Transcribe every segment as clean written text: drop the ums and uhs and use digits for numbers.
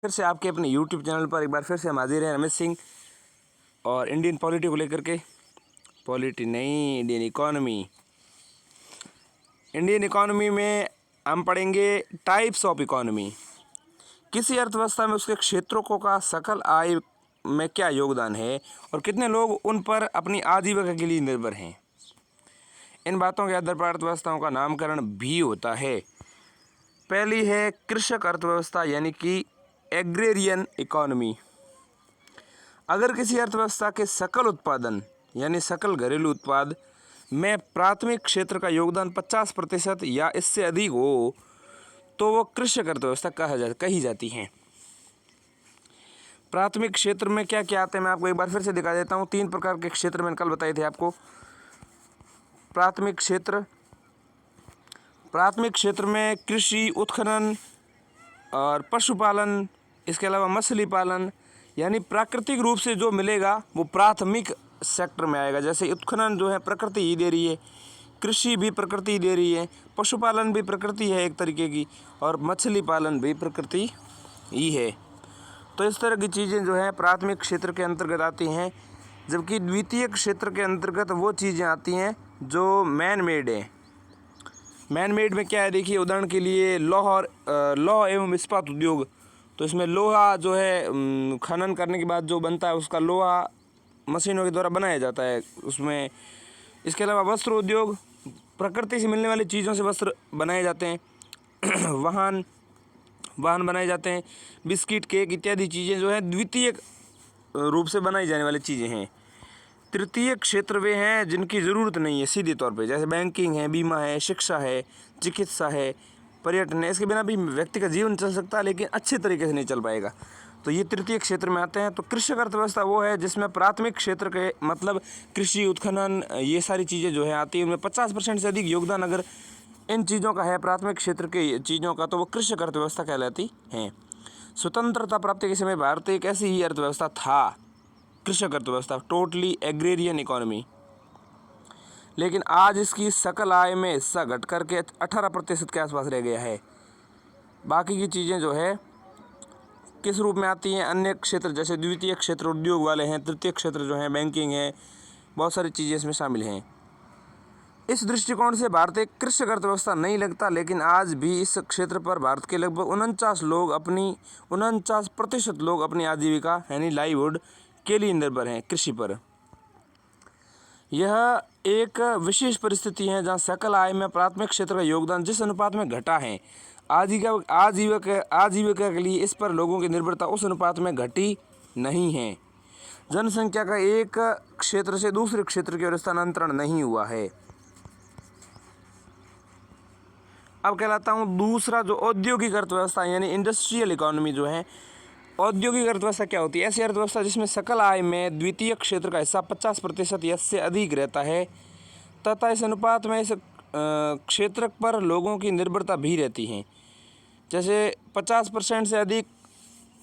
फिर से आपके अपने यूट्यूब चैनल पर एक बार फिर से हम हाजिर हैं रमेश सिंह, और इंडियन पॉलिटी को लेकर के। पॉलिटी नहीं, इंडियन इकोनॉमी। इंडियन इकोनॉमी में हम पढ़ेंगे टाइप्स ऑफ इकोनॉमी। किसी अर्थव्यवस्था में उसके क्षेत्रों का सकल आय में क्या योगदान है और कितने लोग उन पर अपनी आजीविका के लिए निर्भर हैं। इन बातों के आधार पर अर्थव्यवस्थाओं का नामकरण भी होता है। पहली है कृषक अर्थव्यवस्था यानी कि एग्रेरियन इकोनॉमी। अगर किसी अर्थव्यवस्था के सकल उत्पादन यानी सकल घरेलू उत्पाद में प्राथमिक क्षेत्र का योगदान 50% या इससे अधिक हो तो वो कृषक अर्थव्यवस्था कही जाती है। प्राथमिक क्षेत्र में क्या क्या आते हैं मैं आपको एक बार फिर से दिखा देता हूँ। 3 प्रकार के क्षेत्र मैंने कल बताए थे आपको। प्राथमिक क्षेत्र में कृषि, उत्खनन और पशुपालन, इसके अलावा मछली पालन, यानी प्राकृतिक रूप से जो मिलेगा वो प्राथमिक सेक्टर में आएगा। जैसे उत्खनन जो है प्रकृति ही दे रही है, कृषि भी प्रकृति ही दे रही है, पशुपालन भी प्रकृति है एक तरीके की, और मछली पालन भी प्रकृति ही है। तो इस तरह की चीज़ें जो है प्राथमिक क्षेत्र के अंतर्गत आती हैं। जबकि द्वितीय क्षेत्र के अंतर्गत वो चीज़ें आती हैं जो मैन मेड है। मैन मेड में क्या है, देखिए उदाहरण के लिए लौह एवं इस्पात उद्योग। तो इसमें लोहा जो है खनन करने के बाद जो बनता है उसका लोहा मशीनों के द्वारा बनाया जाता है उसमें। इसके अलावा वस्त्र उद्योग, प्रकृति से मिलने वाली चीज़ों से वस्त्र बनाए जाते हैं। वाहन बनाए जाते हैं। बिस्किट, केक इत्यादि चीज़ें जो हैं द्वितीय रूप से बनाई जाने वाली चीज़ें हैं। तृतीय क्षेत्र वे हैं जिनकी ज़रूरत नहीं है सीधे तौर पे, जैसे बैंकिंग है, बीमा है, शिक्षा है, चिकित्सा है, पर्यटन है। इसके बिना भी व्यक्ति का जीवन चल सकता है लेकिन अच्छे तरीके से नहीं चल पाएगा। तो ये तृतीय क्षेत्र में आते हैं। तो कृषक अर्थव्यवस्था वो है जिसमें प्राथमिक क्षेत्र के मतलब कृषि, उत्खनन, ये सारी चीज़ें जो है आती हैं, उनमें 50% से अधिक योगदान अगर इन चीज़ों का है, प्राथमिक क्षेत्र के चीज़ों का, तो वो कृषक अर्थव्यवस्था कहलाती हैं। स्वतंत्रता प्राप्ति के समय भारत एक ऐसी ही अर्थव्यवस्था था, कृषक अर्थव्यवस्था, टोटली एग्रेरियन इकोनॉमी। लेकिन आज इसकी सकल आय में हिस्सा घट करके 18% के आसपास रह गया है। बाकी की चीज़ें जो है किस रूप में आती हैं, अन्य क्षेत्र जैसे द्वितीय क्षेत्र उद्योग वाले हैं, तृतीय क्षेत्र जो है बैंकिंग है, बहुत सारी चीज़ें इसमें शामिल हैं। इस दृष्टिकोण से भारत एक कृषक अर्थव्यवस्था नहीं लगता, लेकिन आज भी इस क्षेत्र पर भारत के लगभग 49% लोग अपनी आजीविका यानी लाइवहुड के लिए निर्भर हैं कृषि पर। यह एक विशेष परिस्थिति है जहां सकल आय में प्राथमिक क्षेत्र का योगदान जिस अनुपात में घटा है, आजीविका के लिए इस पर लोगों की निर्भरता उस अनुपात में घटी नहीं है। जनसंख्या का एक क्षेत्र से दूसरे क्षेत्र की ओर स्थानांतरण नहीं हुआ है। अब कहलाता हूँ दूसरा जो औद्योगिक अर्थव्यवस्था यानी इंडस्ट्रियल इकोनॉमी जो है। औद्योगिक अर्थव्यवस्था क्या होती है? ऐसी अर्थव्यवस्था जिसमें सकल आय में द्वितीय क्षेत्र का हिस्सा 50% या इससे अधिक रहता है तथा इस अनुपात में इस क्षेत्र पर लोगों की निर्भरता भी रहती है। जैसे 50% से अधिक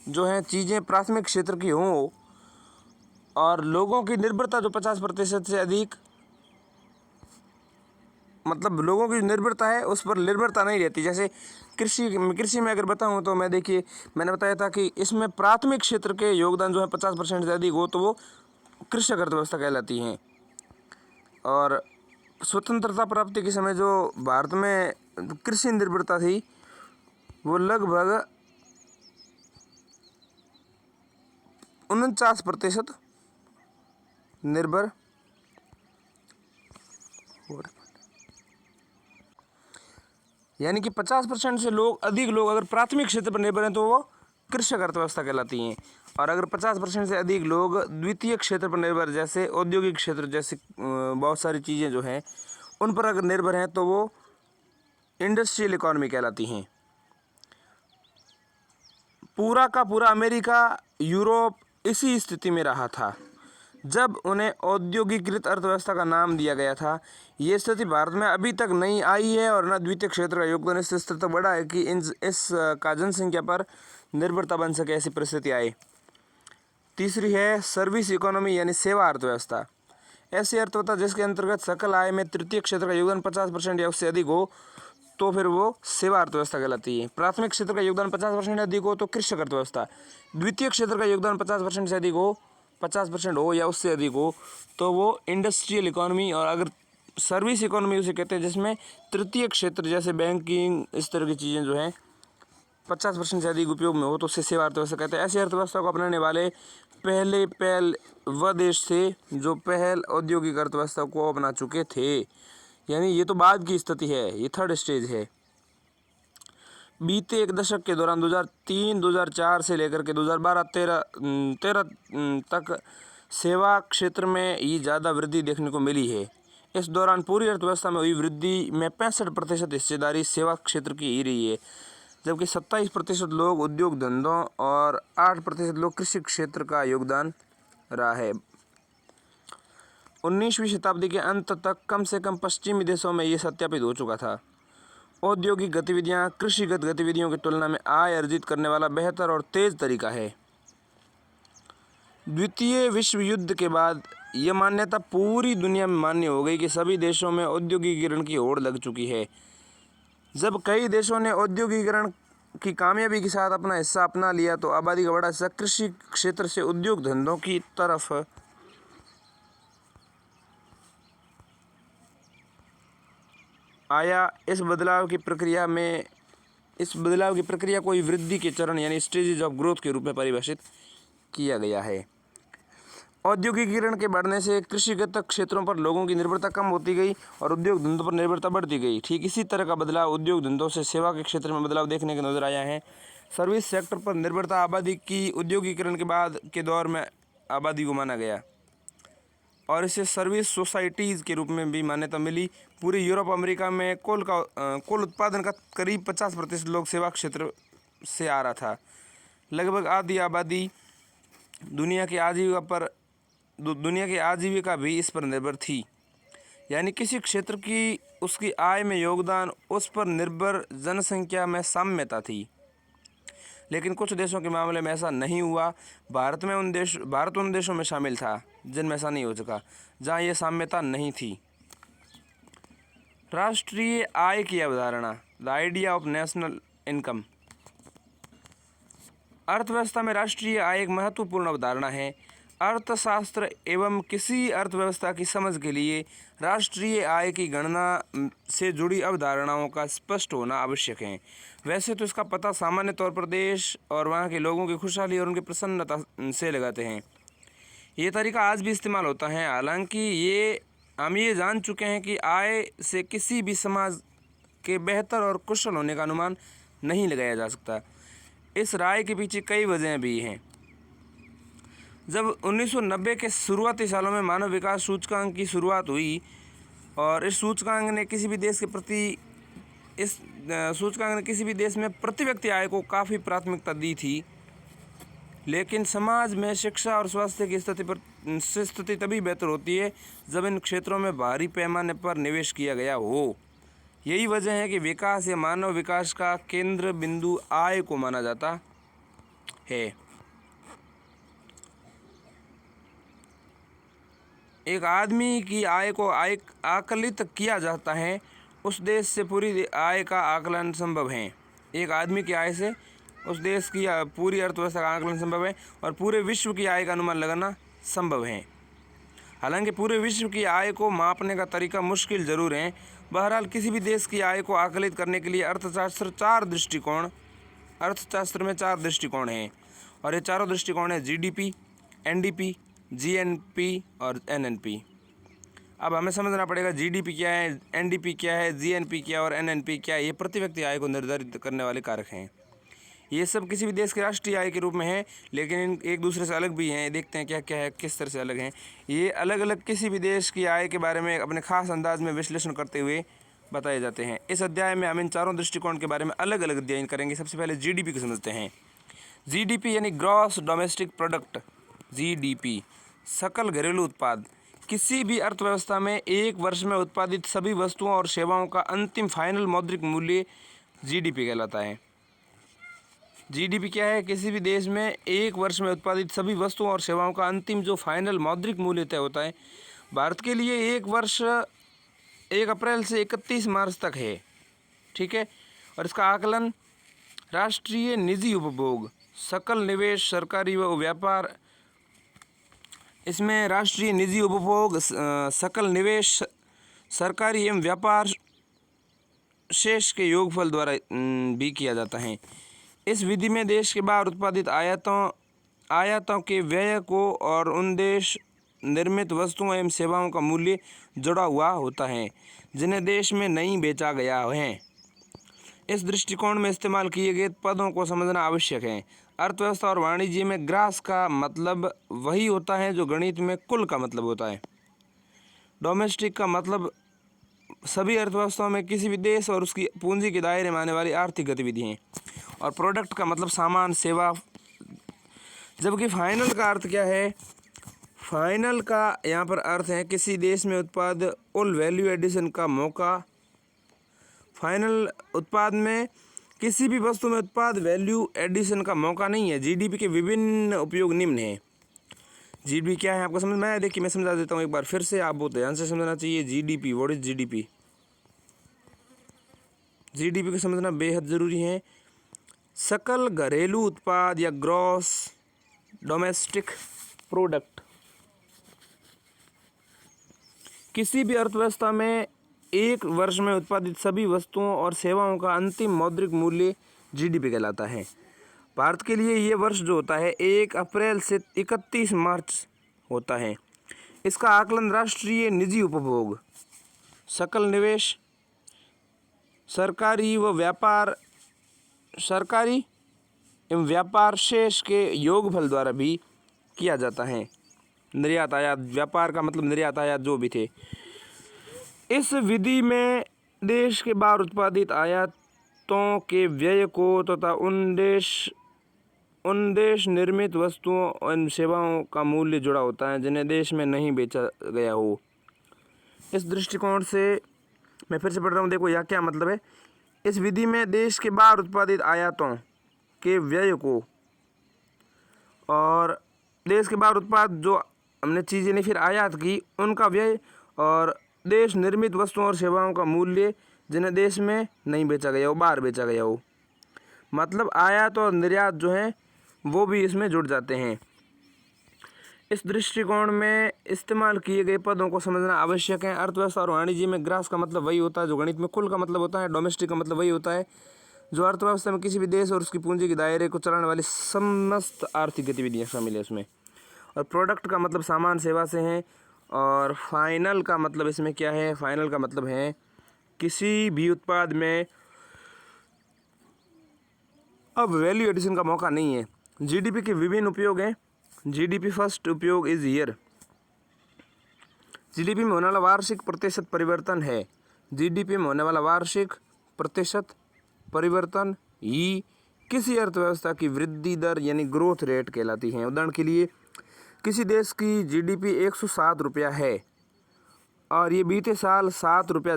जो है चीज़ें प्राथमिक क्षेत्र की हों और लोगों की निर्भरता जो 50% से अधिक, मतलब लोगों की निर्भरता है उस पर निर्भरता नहीं रहती। जैसे कृषि में अगर बताऊं तो मैंने बताया था कि इसमें प्राथमिक क्षेत्र के योगदान जो है 50% से अधिक हो तो वो कृषक अर्थव्यवस्था कहलाती हैं। और स्वतंत्रता प्राप्ति के समय जो भारत में कृषि निर्भरता थी वो लगभग 49% निर्भर हो, यानी कि 50% से अधिक लोग अगर प्राथमिक क्षेत्र पर निर्भर हैं तो वो कृषक अर्थव्यवस्था कहलाती हैं। और अगर 50% से अधिक लोग द्वितीय क्षेत्र पर निर्भर, जैसे औद्योगिक क्षेत्र, जैसे बहुत सारी चीज़ें जो हैं उन पर अगर निर्भर हैं तो वो इंडस्ट्रियल इकोनॉमी कहलाती हैं। पूरा का पूरा अमेरिका, यूरोप इसी स्थिति में रहा था जब उन्हें औद्योगिकृत अर्थव्यवस्था का नाम दिया गया था। ये स्थिति भारत में अभी तक नहीं आई है और न द्वितीय क्षेत्र का योगदान इस स्तर तक बढ़ा है कि इस का जनसंख्या पर निर्भरता बन सके, ऐसी परिस्थिति आए। तीसरी है सर्विस इकोनॉमी यानी सेवा अर्थव्यवस्था। ऐसी अर्थव्यवस्था जिसके अंतर्गत सकल आय में तृतीय क्षेत्र का योगदान 50% या उससे अधिक हो तो फिर वो सेवा अर्थव्यवस्था कहलाती है। प्राथमिक क्षेत्र का योगदान 50% अधिक हो तो कृषक अर्थव्यवस्था, द्वितीय क्षेत्र का योगदान 50% से अधिक हो, 50% हो या उससे अधिक हो तो वो इंडस्ट्रियल इकोनॉमी, और अगर सर्विस इकोनॉमी उसे कहते हैं जिसमें तृतीय क्षेत्र जैसे बैंकिंग इस तरह की चीज़ें जो हैं 50% से अधिक उपयोग में हो तो उसे सेवा अर्थव्यवस्था कहते हैं। ऐसी अर्थव्यवस्था को अपनाने वाले पहल वह देश थे जो पहल औद्योगिक अर्थव्यवस्था को अपना चुके थे, यानी ये तो बाद की स्थिति है, ये थर्ड स्टेज है। बीते एक दशक के दौरान 2003-2004 से लेकर के 2012-13 तक सेवा क्षेत्र में ही ज़्यादा वृद्धि देखने को मिली है। इस दौरान पूरी अर्थव्यवस्था में हुई वृद्धि में 65% हिस्सेदारी सेवा क्षेत्र की ही रही है, जबकि 27% लोग उद्योग धंधों और 8% लोग कृषि क्षेत्र का योगदान रहा है। 19वीं शताब्दी के अंत तक कम से कम पश्चिमी देशों में ये सत्यापित हो चुका था। औद्योगिक गतिविधियाँ कृषिगत गतिविधियों की तुलना में आय अर्जित करने वाला बेहतर और तेज़ तरीका है। द्वितीय विश्व युद्ध के बाद यह मान्यता पूरी दुनिया में मान्य हो गई कि सभी देशों में औद्योगिकीकरण की होड़ लग चुकी है। जब कई देशों ने औद्योगिकीकरण की कामयाबी के साथ अपना हिस्सा अपना लिया तो आबादी का बड़ा हिस्सा कृषि क्षेत्र से उद्योग धंधों की तरफ आया। इस बदलाव की प्रक्रिया को वृद्धि के चरण यानी स्टेजेज ऑफ ग्रोथ के रूप में परिभाषित किया गया है। औद्योगिकीकरण के बढ़ने से कृषिगत क्षेत्रों पर लोगों की निर्भरता कम होती गई और उद्योग धंधों पर निर्भरता बढ़ती गई। ठीक इसी तरह का बदलाव उद्योग धंधों से सेवा के क्षेत्र में बदलाव देखने को नजर आया है। सर्विस सेक्टर पर निर्भरता आबादी की उद्योगिकीकरण के बाद के दौर में आबादी को माना गया और इसे सर्विस सोसाइटीज़ के रूप में भी मान्यता मिली। पूरे यूरोप अमेरिका में कुल उत्पादन का करीब 50% लोग सेवा क्षेत्र से आ रहा था। लगभग आधी आबादी दुनिया की आजीविका भी इस पर निर्भर थी, यानी किसी क्षेत्र की उसकी आय में योगदान उस पर निर्भर जनसंख्या में साम्यता थी। लेकिन कुछ देशों के मामले में ऐसा नहीं हुआ। भारत उन देशों में शामिल था जिनमें ऐसा नहीं हो सका, जहां ये साम्यता नहीं थी। राष्ट्रीय आय की अवधारणा, the idea of national income. अर्थव्यवस्था में राष्ट्रीय आय एक महत्वपूर्ण अवधारणा है। अर्थशास्त्र एवं किसी अर्थव्यवस्था की समझ के लिए राष्ट्रीय आय की गणना से जुड़ी अवधारणाओं का स्पष्ट होना आवश्यक है। वैसे तो इसका पता सामान्य तौर पर देश और वहाँ के लोगों की खुशहाली और उनकी प्रसन्नता से लगाते हैं। ये तरीका आज भी इस्तेमाल होता है। हालांकि हम ये जान चुके हैं कि आय से किसी भी समाज के बेहतर और कुशल होने का अनुमान नहीं लगाया जा सकता। इस राय के पीछे कई वजहें भी हैं। जब 1990 के शुरुआती सालों में मानव विकास सूचकांक की शुरुआत हुई और इस सूचकांक ने किसी भी देश में प्रति व्यक्ति आय को काफ़ी प्राथमिकता दी थी, लेकिन समाज में शिक्षा और स्वास्थ्य की स्थिति तभी बेहतर होती है जब इन क्षेत्रों में भारी पैमाने पर निवेश किया गया हो। यही वजह है कि विकास या मानव विकास का केंद्र बिंदु आय को माना जाता है। एक आदमी की आय को आकलित किया जाता है, उस देश से पूरी आय का आकलन संभव है। एक आदमी की आय से उस देश की पूरी अर्थव्यवस्था का आकलन संभव है और पूरे विश्व की आय का अनुमान लगाना संभव है। हालांकि पूरे विश्व की आय को मापने का तरीका मुश्किल जरूर है। बहरहाल किसी भी देश की आय को आकलित करने के लिए अर्थशास्त्र में 4 दृष्टिकोण हैं और ये चारों दृष्टिकोण हैं जीडीपी, एनडीपी, जीएनपी और एनएनपी। अब हमें समझना पड़ेगा जीडीपी क्या है, एनडीपी क्या है, जीएनपी क्या है और एनएनपी क्या है। ये प्रति व्यक्ति आय को निर्धारित करने वाले कारक हैं। ये सब किसी भी देश के राष्ट्रीय आय के रूप में है, लेकिन इन एक दूसरे से अलग भी हैं। देखते हैं क्या क्या है, किस तरह से अलग हैं। ये अलग अलग किसी भी देश की आय के बारे में अपने खास अंदाज में विश्लेषण करते हुए बताए जाते हैं। इस अध्याय में हम इन चारों दृष्टिकोण के बारे में अलग अलग अध्ययन करेंगे। सबसे पहले जीडीपी को समझते हैं। जीडीपी यानी ग्रॉस डोमेस्टिक प्रोडक्ट, जीडीपी सकल घरेलू उत्पाद। किसी भी अर्थव्यवस्था में एक वर्ष में उत्पादित सभी वस्तुओं और सेवाओं का अंतिम फाइनल मौद्रिक मूल्य जीडीपी कहलाता है। जीडीपी क्या है? किसी भी देश में एक वर्ष में उत्पादित सभी वस्तुओं और सेवाओं का अंतिम जो फाइनल मौद्रिक मूल्य तय होता है। भारत के लिए एक वर्ष 1 अप्रैल से 31 मार्च तक है। ठीक है। और इसका आकलन राष्ट्रीय निजी उपभोग, सकल निवेश, सरकारी व व्यापार, इसमें राष्ट्रीय निजी उपभोग, सकल निवेश, सरकारी एवं व्यापार शेष के योगफल द्वारा भी किया जाता है। इस विधि में देश के बाहर उत्पादित आयातों के व्यय को और उन देश निर्मित वस्तुओं एवं सेवाओं का मूल्य जुड़ा हुआ होता है जिन्हें देश में नहीं बेचा गया है। इस दृष्टिकोण में इस्तेमाल किए गए पदों को समझना आवश्यक है। अर्थव्यवस्था और वाणिज्य में ग्रास का मतलब वही होता है जो गणित में कुल का मतलब होता है। डोमेस्टिक का मतलब सभी अर्थव्यवस्थाओं में किसी भी देश और उसकी पूंजी के दायरे में आने वाली आर्थिक गतिविधि हैं। और प्रोडक्ट का मतलब सामान, सेवा। जबकि फाइनल का अर्थ क्या है? फाइनल का यहाँ पर अर्थ है किसी देश में उत्पाद उल वैल्यू एडिशन का मौका। फाइनल उत्पाद में किसी भी वस्तु में उत्पाद वैल्यू एडिशन का मौका नहीं है। जीडीपी के विभिन्न उपयोग निम्न हैं। जीडीपी क्या है आपको समझ में आया? देखिए मैं समझा देता हूँ एक बार फिर से, आप बहुत ध्यान से समझना चाहिए। GDP, what is GDP? GDP को समझना बेहद ज़रूरी है। सकल घरेलू उत्पाद या ग्रॉस डोमेस्टिक प्रोडक्ट। किसी भी अर्थव्यवस्था में एक वर्ष में उत्पादित सभी वस्तुओं और सेवाओं का अंतिम मौद्रिक मूल्य जीडीपी कहलाता है। भारत के लिए ये वर्ष जो होता है 1 अप्रैल से 31 मार्च होता है। इसका आकलन राष्ट्रीय निजी उपभोग, सकल निवेश, सरकारी एवं व्यापार शेष के योगफल द्वारा भी किया जाता है। निर्यात आयात, व्यापार का मतलब निर्यात आयात जो भी थे। इस विधि में देश के बाहर उत्पादित आयातों के व्यय को तथा उन देश निर्मित वस्तुओं और सेवाओं का मूल्य जुड़ा होता है जिन्हें देश में नहीं बेचा गया हो। इस दृष्टिकोण से मैं फिर से पढ़ रहा हूँ, देखो यह क्या मतलब है। इस विधि में देश के बाहर उत्पादित आयातों के व्यय को और देश के बाहर उत्पाद जो हमने चीज़ें नहीं फिर आयात की उनका व्यय और देश निर्मित वस्तुओं और सेवाओं का मूल्य जिन्हें देश में नहीं बेचा गया हो, बाहर बेचा गया हो। मतलब आयात और निर्यात जो हैं वो भी इसमें जुड़ जाते हैं। इस दृष्टिकोण में इस्तेमाल किए गए पदों को समझना आवश्यक है। अर्थव्यवस्था और वाणिज्य में ग्रास का मतलब वही होता है जो गणित में कुल का मतलब होता है। डोमेस्टिक का मतलब वही होता है जो अर्थव्यवस्था में किसी भी देश और उसकी पूंजी के दायरे को चलाने वाली समस्त आर्थिक गतिविधियाँ शामिल है उसमें। और प्रोडक्ट का मतलब सामान, सेवा से है। और फाइनल का मतलब इसमें क्या है? फाइनल का मतलब है किसी भी उत्पाद में अब वैल्यू एडिशन का मौका नहीं है। जीडीपी के विभिन्न उपयोग हैं। जीडीपी फर्स्ट उपयोग इज ईयर। जीडीपी में होने वाला वार्षिक प्रतिशत परिवर्तन है। जीडीपी में होने वाला वार्षिक प्रतिशत परिवर्तन ही किसी अर्थव्यवस्था की वृद्धि दर यानी ग्रोथ रेट कहलाती है। उदाहरण के लिए किसी देश की जीडीपी 107 रुपया है और ये बीते साल से 7 रुपया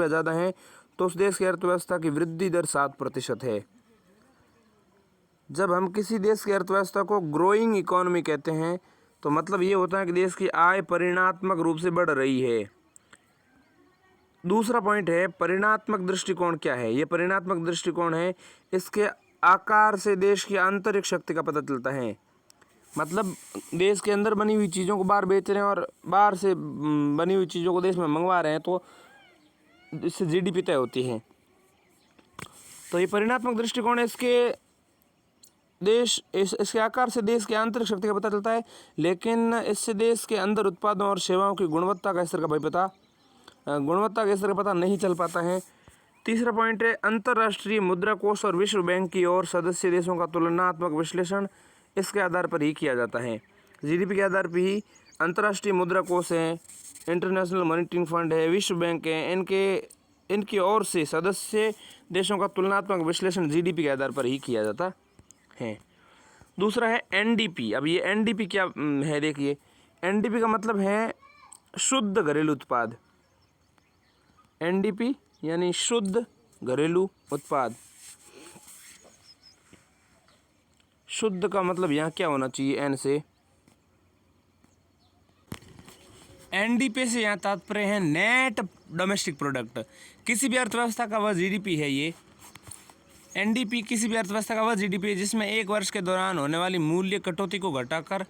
ज़्यादा है तो उस देश की अर्थव्यवस्था की वृद्धि दर 7% है। जब हम किसी देश की अर्थव्यवस्था को ग्रोइंग इकोनॉमी कहते हैं तो मतलब ये होता है कि देश की आय परिणात्मक रूप से बढ़ रही है। दूसरा पॉइंट है परिणात्मक दृष्टिकोण क्या है? ये परिणात्मक दृष्टिकोण है इसके आकार से देश की आंतरिक शक्ति का पता चलता है। मतलब देश के अंदर बनी हुई चीज़ों को बाहर बेच रहे हैं और बाहर से बनी हुई चीज़ों को देश में मंगवा रहे हैं तो इससे जीडीपी तय होती है। तो ये परिणात्मक दृष्टिकोण है। इसके आकार से देश की आंतरिक शक्ति का पता चलता है, लेकिन इससे देश के अंदर उत्पादों और सेवाओं की गुणवत्ता का स्तर का पता नहीं चल पाता है। तीसरा पॉइंट है अंतर्राष्ट्रीय मुद्रा कोष और विश्व बैंक की ओर सदस्य देशों का तुलनात्मक विश्लेषण इसके आधार पर ही किया जाता है। जीडीपी के आधार पर ही अंतर्राष्ट्रीय मुद्रा कोष है, इंटरनेशनल मॉनिटरी फंड है, विश्व बैंक है, इनकी ओर से सदस्य देशों का तुलनात्मक विश्लेषण जीडीपी के आधार पर ही किया जाता है। दूसरा है एनडीपी। अब ये एनडीपी क्या है? देखिए एनडीपी का मतलब है शुद्ध घरेलू उत्पाद। एनडीपी यानी शुद्ध घरेलू उत्पाद। शुद्ध का मतलब यहाँ क्या होना चाहिए? एन से एनडीपी से यहाँ तात्पर्य है नेट डोमेस्टिक प्रोडक्ट। किसी भी अर्थव्यवस्था का वह जीडीपी है। ये एनडीपी किसी भी अर्थव्यवस्था का वह जीडीपी है जिसमें एक वर्ष के दौरान होने वाली मूल्य कटौती को घटाकर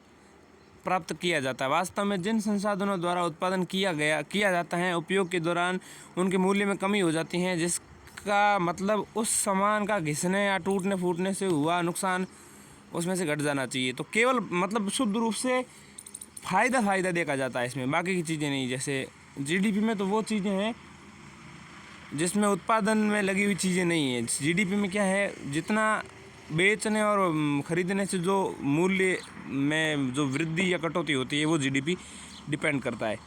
प्राप्त किया जाता है। वास्तव में जिन संसाधनों द्वारा उत्पादन किया जाता है, उपयोग के दौरान उनके मूल्य में कमी हो जाती है, जिसका मतलब उस सामान का घिसने या टूटने फूटने से हुआ नुकसान उसमें से घट जाना चाहिए। तो केवल मतलब शुद्ध रूप से फ़ायदा देखा जाता है इसमें, बाकी की चीज़ें नहीं। जैसे जीडीपी में तो वो चीज़ें हैं जिसमें उत्पादन में लगी हुई चीज़ें नहीं है। जीडीपी में क्या है, जितना बेचने और ख़रीदने से जो मूल्य में जो वृद्धि या कटौती होती है वो जीडीपी डिपेंड करता है।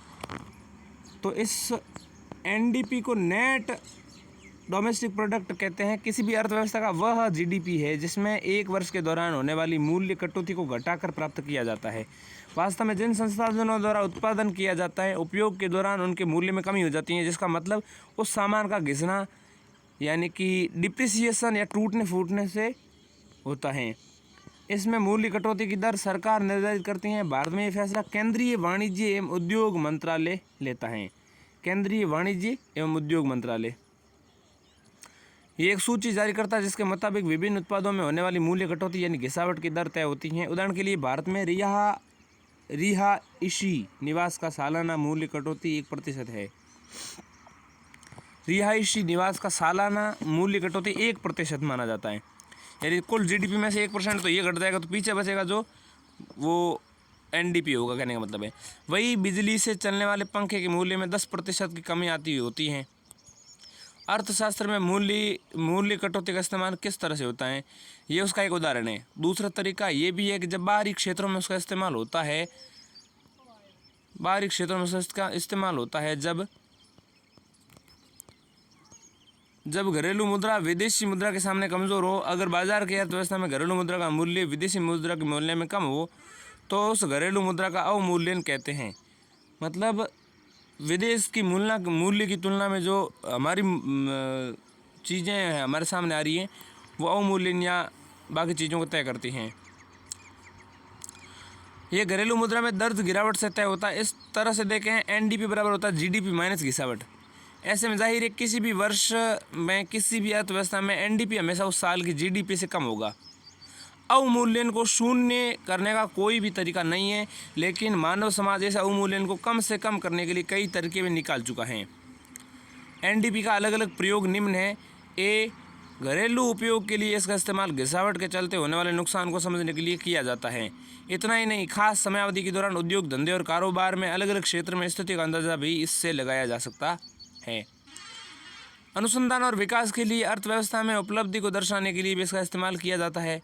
तो इस एनडीपी को नेट डोमेस्टिक प्रोडक्ट कहते हैं। किसी भी अर्थव्यवस्था का वह जीडीपी है जिसमें एक वर्ष के दौरान होने वाली मूल्य कटौती को घटाकर प्राप्त किया जाता है। वास्तव में जिन संसाधनों द्वारा उत्पादन किया जाता है, उपयोग के दौरान उनके मूल्य में कमी हो जाती है, जिसका मतलब उस सामान का घिसना यानी कि डिप्रिसिएशन या टूटने फूटने से होता है। इसमें मूल्य कटौती की दर सरकार निर्धारित करती है। भारत में ये फैसला केंद्रीय वाणिज्य एवं उद्योग मंत्रालय लेता है। केंद्रीय वाणिज्य एवं उद्योग मंत्रालय ये एक सूची जारी करता है जिसके मुताबिक विभिन्न उत्पादों में होने वाली मूल्य कटौती यानी घिसावट की दर तय होती है। उदाहरण के लिए भारत में रिहायशी निवास का सालाना मूल्य कटौती 1% है। रिहायशी निवास का सालाना मूल्य कटौती 1% माना जाता है। यदि कुल जीडीपी में से 1% तो ये घट जाएगा, तो पीछे बचेगा जो वो एनडीपी होगा, कहने का मतलब है। वही बिजली से चलने वाले पंखे के मूल्य में 10% की कमी आती होती है। अर्थशास्त्र में मूल्य कटौती का इस्तेमाल किस तरह से होता है, ये उसका एक उदाहरण है। दूसरा तरीका ये भी है कि जब बाहरी क्षेत्रों में उसका इस्तेमाल होता है, उसका इस्तेमाल होता है जब घरेलू मुद्रा विदेशी मुद्रा के सामने कमज़ोर हो। अगर बाजार की अर्थव्यवस्था में घरेलू मुद्रा का मूल्य विदेशी मुद्रा के मूल्य में कम हो तो उस घरेलू मुद्रा का अवमूल्यन कहते हैं। मतलब विदेश की मूल्य की तुलना में जो हमारी चीज़ें हमारे सामने आ रही हैं वो अवमूल्यन या बाकी चीज़ों को तय करती हैं। ये घरेलू मुद्रा में दर्ज गिरावट से तय होता है। इस तरह से देखें, एनडीपी बराबर होता है जीडीपी माइनस घिसावट। ऐसे में जाहिर है किसी भी वर्ष में किसी भी अर्थव्यवस्था में एनडीपी हमेशा उस साल की जीडीपी से कम होगा। अवमूल्यन को शून्य करने का कोई भी तरीका नहीं है, लेकिन मानव समाज इस अवमूल्यन को कम से कम करने के लिए कई तरीके में निकाल चुका है। एनडीपी का अलग अलग प्रयोग निम्न है। ए, घरेलू उपयोग के लिए इसका इस्तेमाल घिसावट के चलते होने वाले नुकसान को समझने के लिए किया जाता है। इतना ही नहीं, खास समयावधि के दौरान उद्योग धंधे और कारोबार में अलग अलग क्षेत्र में स्थिति का अंदाजा भी इससे लगाया जा सकता है। अनुसंधान और विकास के लिए अर्थव्यवस्था में उपलब्धि को दर्शाने के लिए भी इसका इस्तेमाल किया जाता है।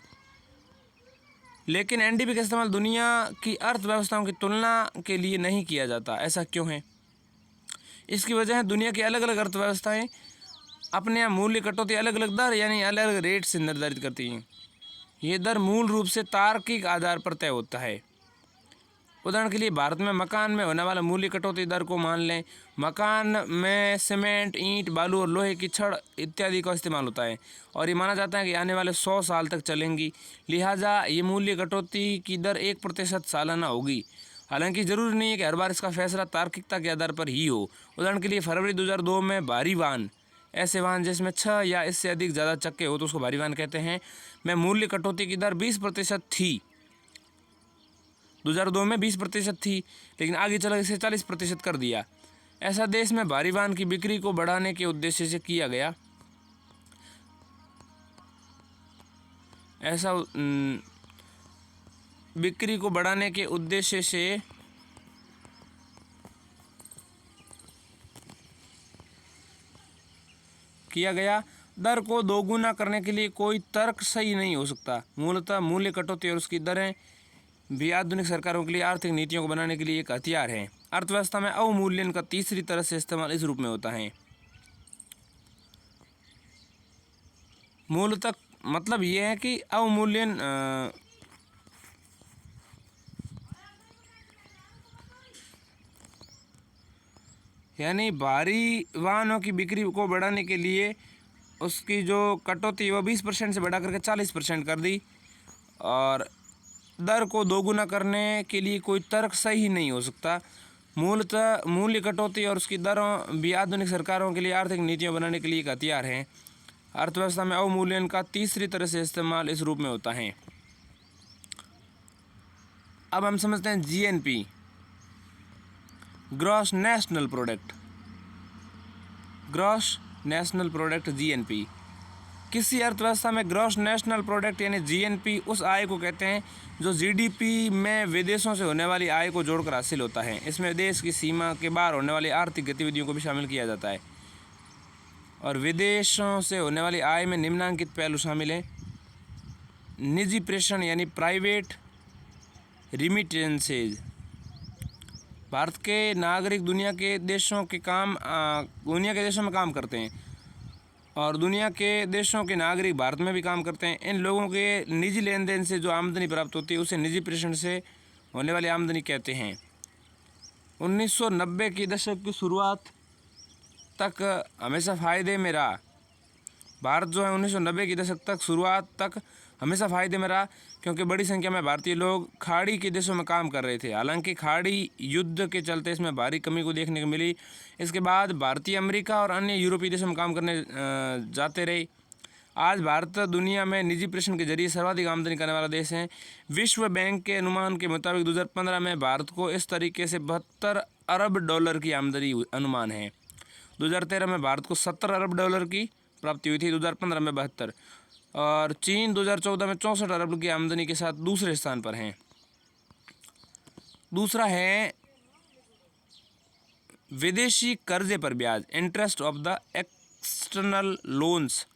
लेकिन एनडीपी का इस्तेमाल दुनिया की अर्थव्यवस्थाओं की तुलना के लिए नहीं किया जाता। ऐसा क्यों है? इसकी वजह है दुनिया की अलग अलग अर्थव्यवस्थाएं अपने यहाँ मूल्य कटौती अलग अलग दर यानी अलग अलग रेट से निर्धारित करती हैं। ये दर मूल रूप से तार्किक आधार पर तय होता है। उदाहरण के लिए भारत में मकान में होने वाला मूल्य कटौती दर को मान लें। मकान में सीमेंट, ईंट, बालू और लोहे की छड़ इत्यादि का इस्तेमाल होता है और ये माना जाता है कि आने वाले 100 साल तक चलेंगी। लिहाजा ये मूल्य कटौती की दर 1% सालाना होगी। हालांकि ज़रूरी नहीं है कि हर बार इसका फैसला तार्किकता के आधार पर ही हो। उदाहरण के लिए फरवरी 2002 में भारी वाहन, ऐसे वाहन जिसमें 6 या इससे अधिक ज़्यादा चक्के हो तो उसको भारी वाहन कहते हैं, में मूल्य कटौती की दर 20% थी। 2002 में 20% थी, लेकिन आगे चला इसे 40% कर दिया। ऐसा देश में भारी वाहन की बिक्री को बढ़ाने के उद्देश्य से किया गया। बिक्री को बढ़ाने के उद्देश्य से किया गया। दर को दोगुना करने के लिए कोई तर्क सही नहीं हो सकता। मूलतः मूल्य कटौती और उसकी दरें भी आधुनिक सरकारों के लिए आर्थिक नीतियों को बनाने के लिए एक हथियार है। अर्थव्यवस्था में अवमूल्यन का तीसरी तरह से इस्तेमाल इस रूप में होता है। मूलतः मतलब ये है कि अवमूल्यन यानी भारी वाहनों की बिक्री को बढ़ाने के लिए उसकी जो कटौती वो 20% से बढ़ा करके 40% कर दी और दर को दोगुना करने के लिए कोई तर्क सही नहीं हो सकता। मूलतः मूल्य कटौती और उसकी दरों भी आधुनिक सरकारों के लिए आर्थिक नीतियाँ बनाने के लिए एक हथियार हैं। अर्थव्यवस्था में अवमूल्यन का तीसरी तरह से इस्तेमाल इस रूप में होता है। अब हम समझते हैं GNP, gross national product. Gross national product GNP. किसी अर्थव्यवस्था में ग्रॉस नेशनल प्रोडक्ट यानी जीएनपी उस आय को कहते हैं जो जीडीपी में विदेशों से होने वाली आय को जोड़कर हासिल होता है। इसमें देश की सीमा के बाहर होने वाली आर्थिक गतिविधियों को भी शामिल किया जाता है। और विदेशों से होने वाली आय में निम्नलिखित पहलू शामिल हैं। निजी प्रेषण यानी प्राइवेट रिमिटेंसेज। भारत के नागरिक दुनिया के देशों में काम करते हैं और दुनिया के देशों के नागरिक भारत में भी काम करते हैं। इन लोगों के निजी लेन देन से जो आमदनी प्राप्त होती है उसे निजी प्रेषण से होने वाली आमदनी कहते हैं। 1990 के दशक की शुरुआत तक हमेशा फ़ायदे में रहा। भारत जो है 1990 के दशक तक शुरुआत तक हमेशा फ़ायदे में रहा, क्योंकि बड़ी संख्या में भारतीय लोग खाड़ी के देशों में काम कर रहे थे। हालांकि खाड़ी युद्ध के चलते इसमें भारी कमी को देखने को मिली। इसके बाद भारतीय अमेरिका और अन्य यूरोपीय देशों में काम करने जाते रहे। आज भारत दुनिया में निजी प्रेषण के जरिए सर्वाधिक आमदनी करने वाला देश है। विश्व बैंक के अनुमान के मुताबिक 2015 में भारत को इस तरीके से 72 अरब डॉलर की आमदनी अनुमान है। 2013 में भारत को 70 अरब डॉलर की प्राप्ति हुई थी, 2015 में 72, और चीन 2014 में 64 अरब की आमदनी के साथ दूसरे स्थान पर हैं। दूसरा है विदेशी कर्जे पर ब्याज, interest of the external loans.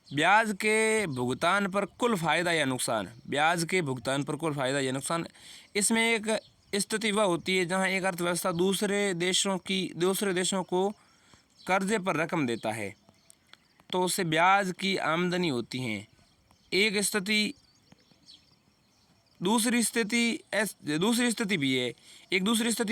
ब्याज के भुगतान पर कुल फ़ायदा या नुकसान। ब्याज के भुगतान पर कुल फ़ायदा या नुकसान। इसमें एक स्थिति वह होती है जहां एक अर्थव्यवस्था दूसरे देशों को कर्जे पर रकम देता है तो उससे ब्याज की आमदनी होती है। दूसरी स्थिति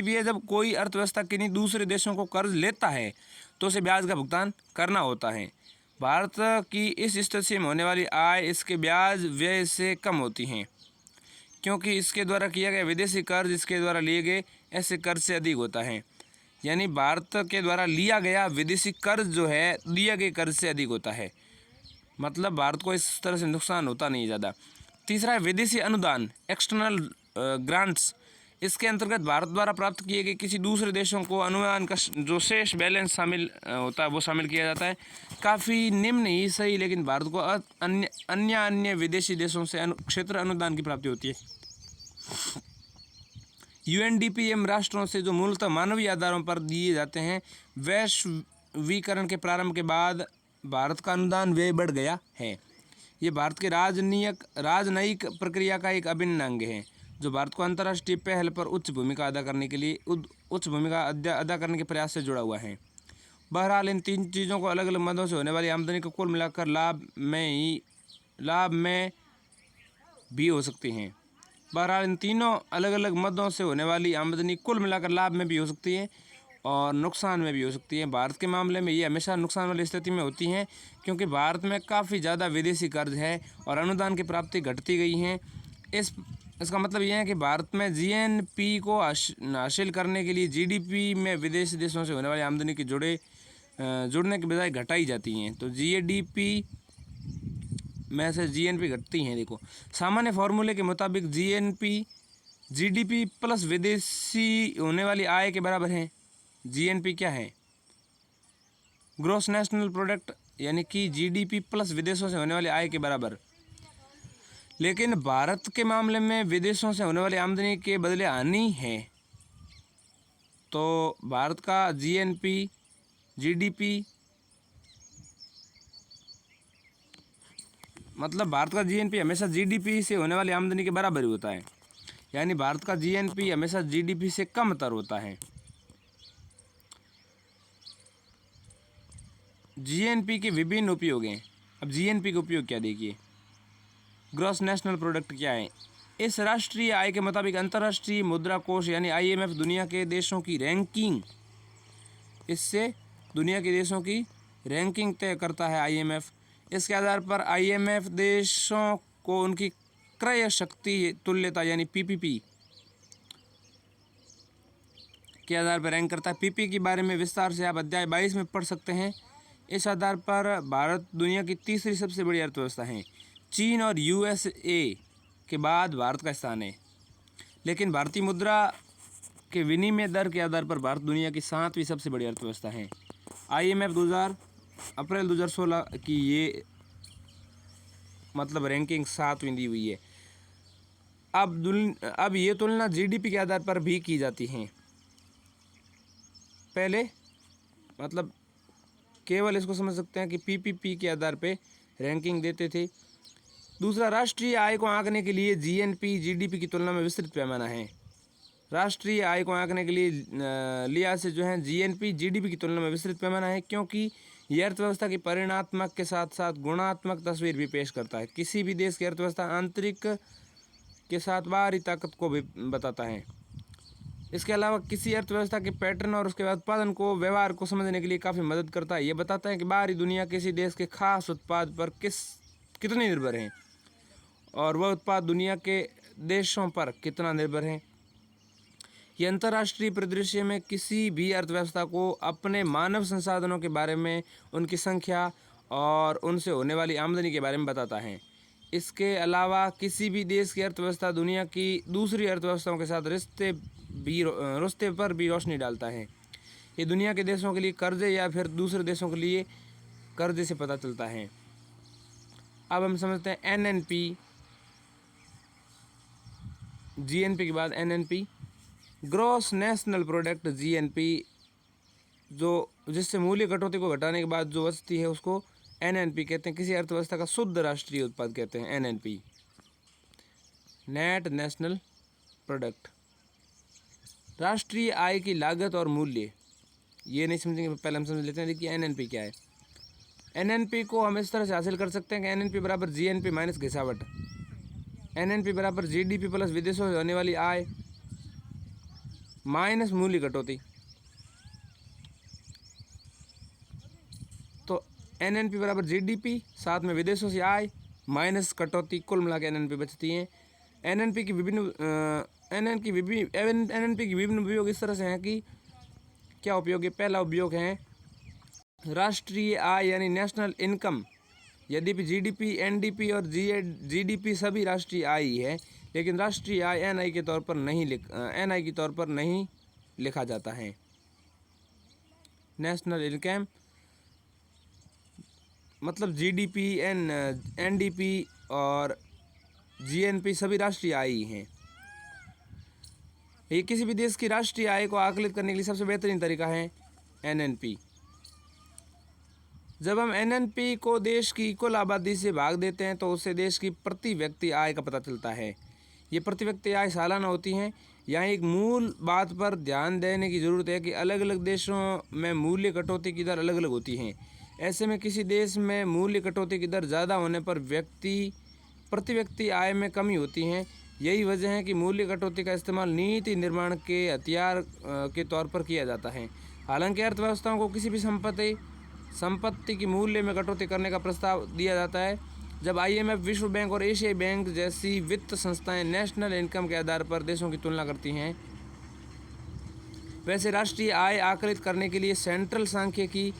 भी है जब कोई अर्थव्यवस्था किन्हीं दूसरे देशों को कर्ज लेता है तो उसे ब्याज का भुगतान करना होता है। भारत की इस स्थिति में होने वाली आय इसके ब्याज व्यय से कम होती हैं, क्योंकि इसके द्वारा किया गया विदेशी कर्ज इसके द्वारा लिए गए ऐसे कर्ज से अधिक होता है। यानी भारत के द्वारा लिया गया विदेशी कर्ज जो है दिए गए कर्ज से अधिक होता है। मतलब भारत को इस तरह से नुकसान होता नहीं ज़्यादा। तीसरा है विदेशी अनुदान, एक्सटर्नल ग्रांट्स। इसके अंतर्गत भारत द्वारा प्राप्त किए गए किसी दूसरे देशों को अनुदान का जो शेष बैलेंस शामिल होता है वो शामिल किया जाता है। काफ़ी निम्न ही सही, लेकिन भारत को अन्य विदेशी देशों से क्षेत्र अनुदान की प्राप्ति होती है। यूएनडीपी राष्ट्रों से जो मूलतः मानवीय आधारों पर दिए जाते हैं। वैश्वीकरण के प्रारंभ के बाद भारत का अनुदान व्यय बढ़ गया है। ये भारत के राजनयिक प्रक्रिया का एक अभिन्न अंग है जो भारत को अंतर्राष्ट्रीय पहल पर उच्च भूमिका अदा करने के प्रयास से जुड़ा हुआ है। बहरहाल इन तीन चीज़ों को अलग अलग मदों से होने वाली आमदनी को कुल मिलाकर लाभ में भी हो सकती हैं। बहरहाल इन तीनों अलग अलग मदों से होने वाली आमदनी कुल मिलाकर लाभ में भी हो सकती है और नुकसान में भी हो सकती है। भारत के मामले में ये हमेशा नुकसान वाली स्थिति में होती हैं, क्योंकि भारत में काफ़ी ज़्यादा विदेशी कर्ज है और अनुदान की प्राप्ति घटती गई हैं। इसका मतलब यह है कि भारत में जीएनपी को हासिल करने के लिए जीडीपी में विदेशी देशों से होने वाली आमदनी के जुड़ने के बजाय घटाई जाती हैं। तो जीडीपी में से जीएनपी घटती हैं। देखो, सामान्य फॉर्मूले के मुताबिक जीडीपी प्लस विदेशी होने वाली आय के बराबर है। जीएनपी क्या है? ग्रॉस नेशनल प्रोडक्ट, यानी कि जीडीपी प्लस विदेशों से होने वाली आय के बराबर। लेकिन भारत के मामले में विदेशों से होने वाली आमदनी के बदले हानि है। तो भारत का जीडीपी मतलब भारत का जीएनपी हमेशा जीडीपी से होने वाली आमदनी के बराबर ही होता है। यानी भारत का जीएनपी हमेशा जीडीपी से कमतर होता है। जीएनपी के विभिन्न उपयोग हैं। अब जीएनपी का उपयोग क्या देखिए। ग्रॉस नेशनल प्रोडक्ट क्या है? इस राष्ट्रीय आय के मुताबिक अंतर्राष्ट्रीय मुद्रा कोष यानी आईएमएफ दुनिया के देशों की रैंकिंग, इससे दुनिया के देशों की रैंकिंग तय करता है आईएमएफ। इसके आधार पर आईएमएफ देशों को उनकी क्रय शक्ति तुल्यता यानी पीपीपी के आधार पर रैंक करता है। पीपी के बारे में विस्तार से आप अध्याय 22 में पढ़ सकते हैं। इस आधार पर भारत दुनिया की तीसरी सबसे बड़ी अर्थव्यवस्था है। चीन और यूएसए के बाद भारत का स्थान है। लेकिन भारतीय मुद्रा के विनिमय दर के आधार पर भारत दुनिया की 7वीं सबसे बड़ी अर्थव्यवस्था है। IMF अप्रैल 2016 की ये मतलब रैंकिंग 7वीं दी हुई है। अब ये तुलना GDP के आधार पर भी की जाती है। पहले मतलब केवल इसको समझ सकते हैं कि PPP के आधार पे रैंकिंग देते थे। दूसरा, राष्ट्रीय आय को आंकने के लिए GNP GDP की तुलना में विस्तृत पैमाना है। राष्ट्रीय आय को आंकने के लिए लिहाज से जो है GNP GDP की तुलना में विस्तृत पैमाना है, क्योंकि यह अर्थव्यवस्था की परिमाणात्मक के साथ साथ गुणात्मक तस्वीर भी पेश करता है। किसी भी देश की अर्थव्यवस्था आंतरिक के साथ बाहरी ताकत को भी बताता है। इसके अलावा किसी अर्थव्यवस्था के पैटर्न और उसके उत्पादन को व्यवहार को समझने के लिए काफ़ी मदद करता है। ये बताता है कि बाहरी दुनिया किसी देश के खास उत्पाद पर कितने निर्भर है और वह उत्पाद दुनिया के देशों पर कितना निर्भर है। ये अंतर्राष्ट्रीय परिदृश्य में किसी भी अर्थव्यवस्था को अपने मानव संसाधनों के बारे में, उनकी संख्या और उनसे होने वाली आमदनी के बारे में बताता है। इसके अलावा किसी भी देश की अर्थव्यवस्था दुनिया की दूसरी अर्थव्यवस्थाओं के साथ रिश्ते पर भी रोशनी डालता है। ये दुनिया के देशों के लिए कर्जे या फिर दूसरे देशों के लिए कर्जे से पता चलता है। अब हम समझते हैं NNP, GNP के बाद NNP, gross national product. GNP जो जिससे मूल्य कटौती को घटाने के बाद जो बचती है उसको NNP कहते हैं। किसी अर्थव्यवस्था का शुद्ध राष्ट्रीय उत्पाद कहते हैं NNP, नेट नेशनल प्रोडक्ट। राष्ट्रीय आय की लागत और मूल्य, ये नहीं समझेंगे, पहले हम समझ लेते हैं। देखिए NNP क्या है। NNP को हम इस तरह से हासिल कर सकते हैं कि NNP बराबर GNP माइनस घिसावट, NNP बराबर GDP प्लस विदेशों से होने वाली आय माइनस मूल्य कटौती। तो NNP बराबर GDP साथ में विदेशों से आय माइनस कटौती, कुल मिला के NNP बचती हैं। NNP की विभिन्न उपयोग इस तरह से हैं कि क्या उपयोग है। पहला उपयोग है राष्ट्रीय आय यानी नेशनल इनकम। यद्यपि GDP, NDP और GDP सभी राष्ट्रीय आय ही है, लेकिन राष्ट्रीय आय NI के तौर पर नहीं लिखा जाता है। नेशनल इनकम मतलब GDP, NDP और GNP सभी राष्ट्रीय आय ही हैं। ये किसी भी देश की राष्ट्रीय आय को आकलित करने के लिए सबसे बेहतरीन तरीका है NNP। जब हम NNP को देश की कुल आबादी से भाग देते हैं तो उससे देश की प्रति व्यक्ति आय का पता चलता है। ये प्रति व्यक्ति आय सालाना होती हैं। यहाँ एक मूल बात पर ध्यान देने की ज़रूरत है कि अलग अलग देशों में मूल्य कटौती की दर अलग अलग होती हैं। ऐसे में किसी देश में मूल्य कटौती की दर ज़्यादा होने पर प्रति व्यक्ति आय में कमी होती है। यही वजह है कि मूल्य कटौती का इस्तेमाल नीति निर्माण के हथियार के तौर पर किया जाता है। हालांकि अर्थव्यवस्थाओं को किसी भी संपत्ति की मूल्य में कटौती करने का प्रस्ताव दिया जाता है जब IMF, विश्व बैंक और एशियाई बैंक जैसी वित्त संस्थाएं नेशनल इनकम के आधार पर देशों की तुलना करती हैं। वैसे राष्ट्रीय आय आकलित करने के लिए सेंट्रल सांख्यिकी